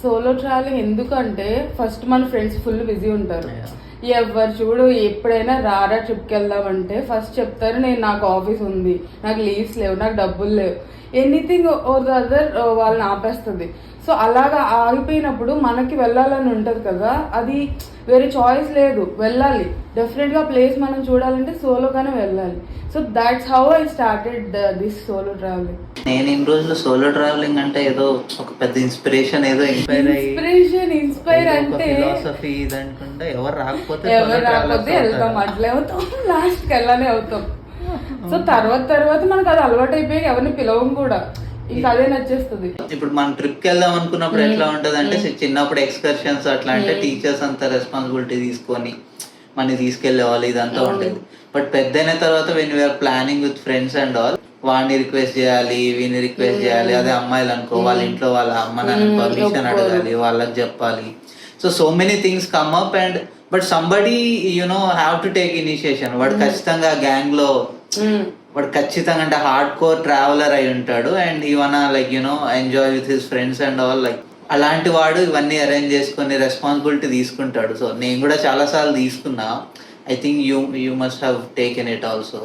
Solo travelling ఎందుకంటే first మన friends full busy ఉంటారు. ఎవరు చూడు ఎప్పుడైనా రారా ట్రిప్కి వెళ్దామంటే ఫస్ట్ చెప్తారు నాకు ఆఫీస్ ఉంది, నాకు లీవ్స్ లేవు, నాకు డబ్బులు లేవు, ఎనీథింగ్ ఓర్ ద అదర్ వాళ్ళని ఆపేస్తుంది. సో అలాగా ఆగిపోయినప్పుడు మనకి వెళ్ళాలని ఉంటుంది కదా, అది వేరే చాయిస్ లేదు, వెళ్ళాలి డెఫినెట్గా ప్లేస్ మనం చూడాలంటే సోలోగానే వెళ్ళాలి. So that's how I started this solo travelling. నేను ఇన్ని రోజులు సోలో ట్రావెలింగ్ అంటే ఏదో ఒక పెద్ద ఇన్స్పిరేషన్, ఏదో ఇన్స్పైర్ అంటే ఫిలాసఫీ ఇది అనుకుంటే ఎవరు రాకపోతే వెళ్తాం, అట్లే అవుతాం, లాస్ట్ కి వెళ్ళనే అవుతాం. సో తర్వాత మనకు అది అలవాటు అయిపోయి ఎవరిని పిలవం కూడా, ఇంకా అదే నచ్చేస్తుంది. ఇప్పుడు మనం ట్రిప్ కి వెళ్దాం అనుకున్నప్పుడు ఎట్లా ఉంటది అంటే, చిన్నప్పుడు ఎక్స్కర్షన్స్ అట్లా అంటే టీచర్స్ అంతా రెస్పాన్సిబిలిటీ తీసుకొని మన తీసుకెళ్లే వాళ్ళు ఇదంతా ఉండేది. బట్ పెద్ద అయిన తర్వాత when you're planning with friends and all, వాడిని రిక్వెస్ట్ చేయాలి, వీని రిక్వెస్ట్ చేయాలి. అదే అమ్మాయిలు అనుకో, వాళ్ళ ఇంట్లో వాళ్ళ అమ్మ నాన్న పర్మిషన్ అడగాలి, వాళ్ళకి చెప్పాలి. So many things come up and but somebody have to take initiation. వాడు ఖచ్చితంగా గ్యాంగ్ లో వాడు ఖచ్చితంగా అంటే హార్డ్ కోర్ ట్రావెలర్ అయి ఉంటాడు and even like enjoy with his friends and all. Like అలాంటి వాడు ఇవన్నీ అరేంజ్ చేసుకుని రెస్పాన్సిబిలిటీ తీసుకుంటాడు. సో నేను కూడా చాలా సార్లు తీసుకున్నా. I think you must have taken it also.